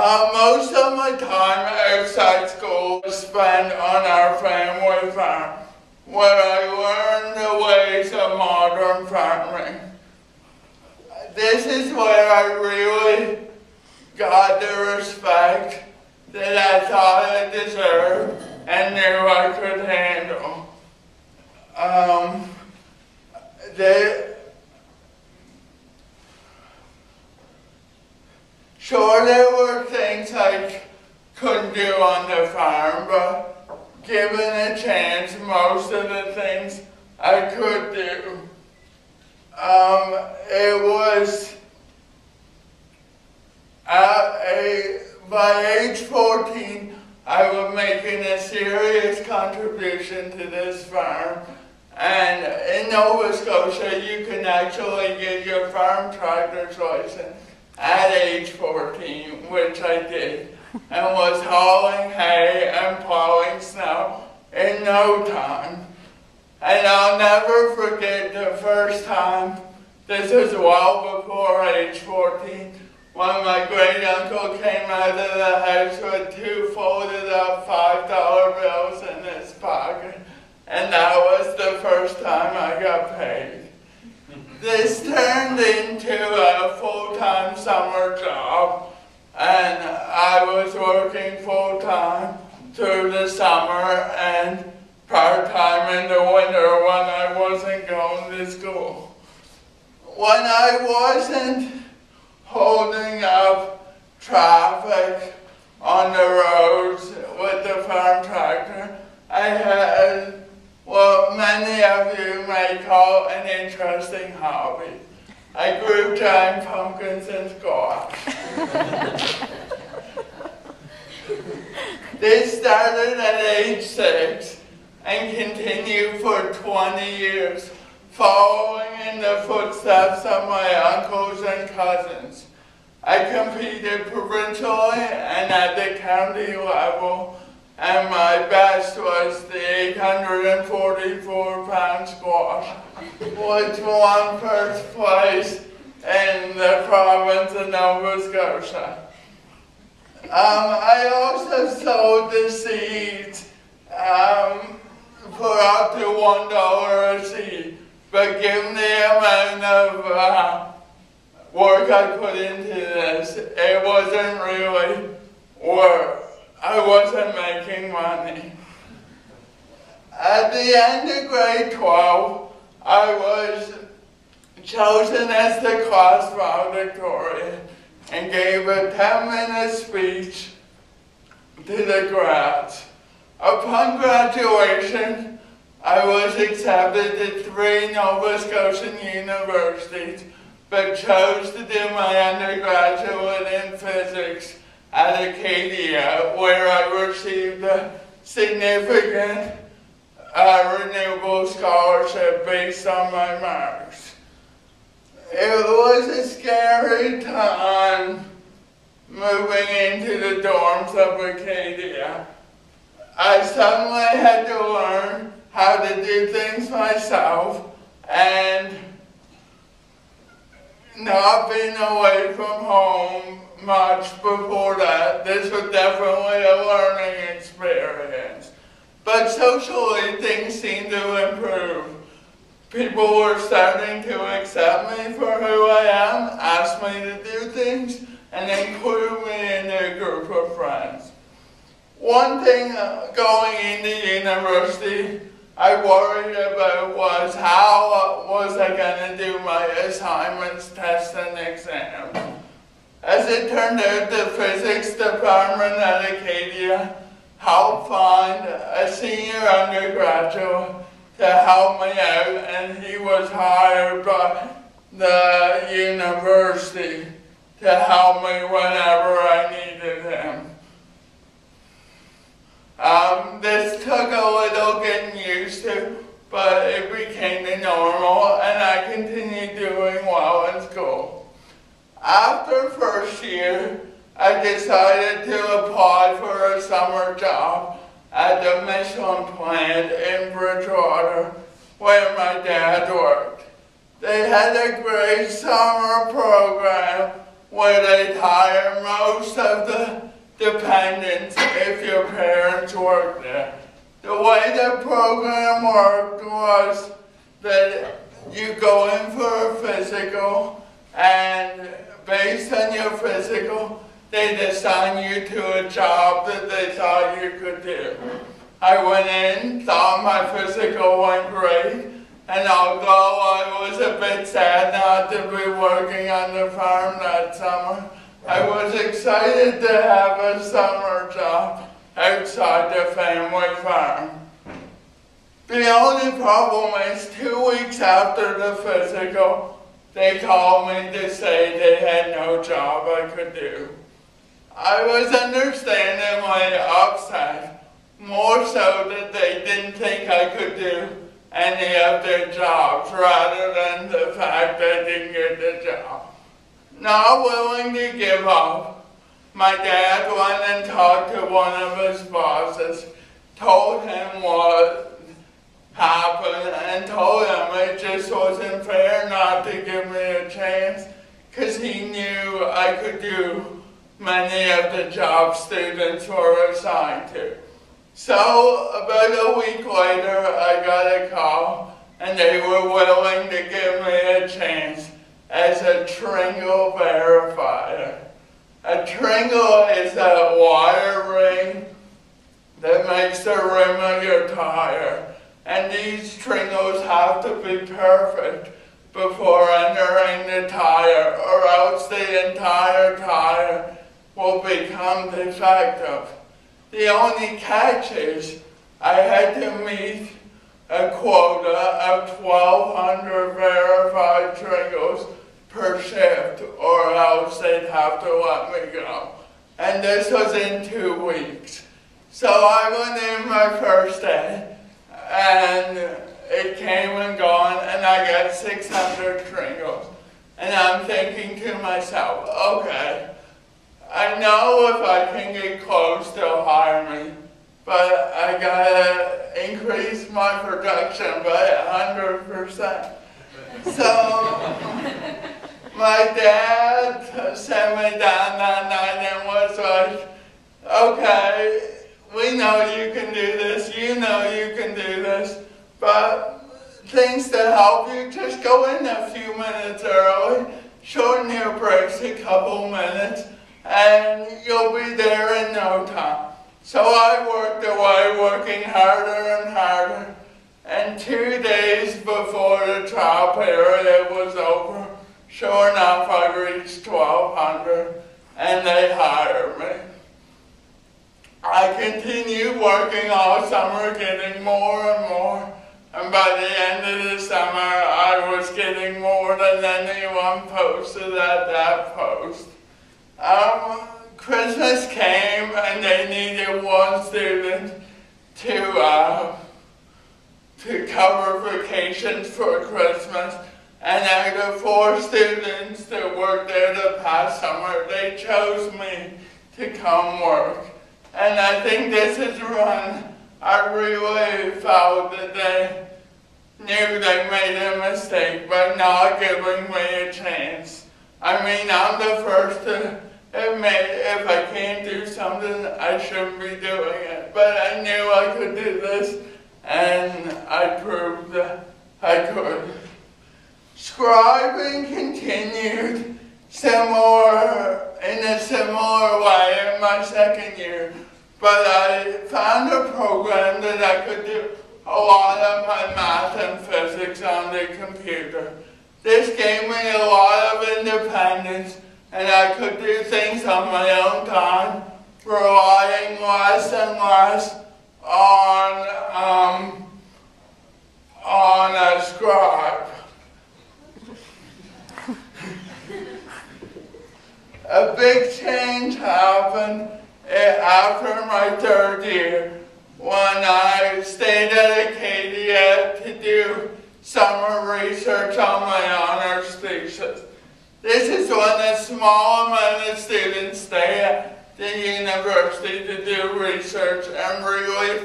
Most of my time outside school was spent on our family farm, where I learned the ways of modern farming. This is where I really got the respect that I thought I deserved and knew I could handle. Sure, there were things I couldn't do on the farm, but given a chance, most of the things I could do. It was by age 14, I was making a serious contribution to this farm. And in Nova Scotia, you can actually get your farm tractor's license at age 14, which I did, and was hauling hay and plowing snow in no time. And I'll never forget the first time, this was well before age 14, when my great uncle came out of the house with 2 folded up $5 bills in his pocket. And that was the first time I got paid. This turned into a full-time summer job, and I was working full-time through the summer and part-time in the winter when I wasn't going to school. When I wasn't holding up traffic on the roads with the farm tractor, I had what many of you may call an interesting hobby. I grew giant pumpkins and squash. This started at age 6 and continued for 20 years, following in the footsteps of my uncles and cousins. I competed provincially and at the county level, and my best was the 844-pound squash, which won first place in the province of Nova Scotia. I also sowed the seeds for up to $1 a seed, but given the amount of work I put into this, it wasn't really work. I wasn't making money. At the end of grade 12, I was chosen as the class valedictorian and gave a 10-minute speech to the grads. Upon graduation, I was accepted to 3 Nova Scotian universities, but chose to do my undergraduate in physics at Acadia, where I received a significant renewable scholarship based on my marks. It was a scary time moving into the dorms of Acadia. I suddenly had to learn how to do things myself, and not being away from home much before that, this was definitely a learning experience. But socially, things seemed to improve. People were starting to accept me for who I am, ask me to do things, and include me in their group of friends. One thing going into university I worried about was how was I going to do my assignments, tests, and exams. As it turned out, the physics department at Acadia helped find a senior undergraduate to help me out, and he was hired by the university to help me whenever I needed him. This took a little getting used to, but it became the normal, and I continued doing well in school. After first year, I decided to apply for a summer job at the Michelin plant in Bridgewater, where my dad worked. They had a great summer program where they'd hire most of the dependents if your parents worked there. The way the program worked was that you go in for a physical, and based on your physical, they'd assign you to a job that they thought you could do. I went in, thought my physical went great, and although I was a bit sad not to be working on the farm that summer, I was excited to have a summer job outside the family farm. The only problem is 2 weeks after the physical, they called me to say they had no job I could do. I was understandingly upset, more so that they didn't think I could do any of their jobs rather than the fact I didn't get the job. Not willing to give up, my dad went and talked to one of his bosses, told him what happened, and told him it just wasn't fair not to give me a chance because he knew I could do many of the jobs students were assigned to. So about a week later, I got a call, and they were willing to give me a chance as a Tringle verifier. A Tringle is a wire ring that makes the rim of your tire, and these Tringles have to be perfect before entering the tire, or else the entire tire will become defective. The only catch is I had to meet a quota of 1,200 verified Tringles per shift, or else they'd have to let me go. And this was in 2 weeks. So I went in my first day, and it came and gone, and I got 600 Tringles. And I'm thinking to myself, okay, I know if I can get close, they'll hire me, but I gotta increase my production by 100%. So my dad sat me down that night and was like, okay, we know you can do this, you know you can do this, but things to help you, just go in a few minutes early, shorten your breaks a couple minutes, and you'll be there in no time. So I worked away, working harder and harder, and 2 days before the trial period was over, sure enough I reached 1,200, and they hired me. I continued working all summer, getting more and more, and by the end of the summer I was getting more than anyone posted at that post. Christmas came and they needed one student to cover vacations for Christmas, and out of 4 students that worked there the past summer, they chose me to come work. And I think this is when I really felt that they knew they made a mistake by not giving me a chance. I mean, I'm the first to admit if I can't do something, I shouldn't be doing it. But I knew I could do this, and I proved that I could. Scribing continued in a similar way in my second year, but I found a program that I could do a lot of my math and physics on the computer. This gave me a lot of independence, and I could do things on my own time, relying less and less on a scribe. A big change happened after my third year when I stayed at Acadia to do summer research on my honors thesis. This is when a small amount of students stay at the university to do research and really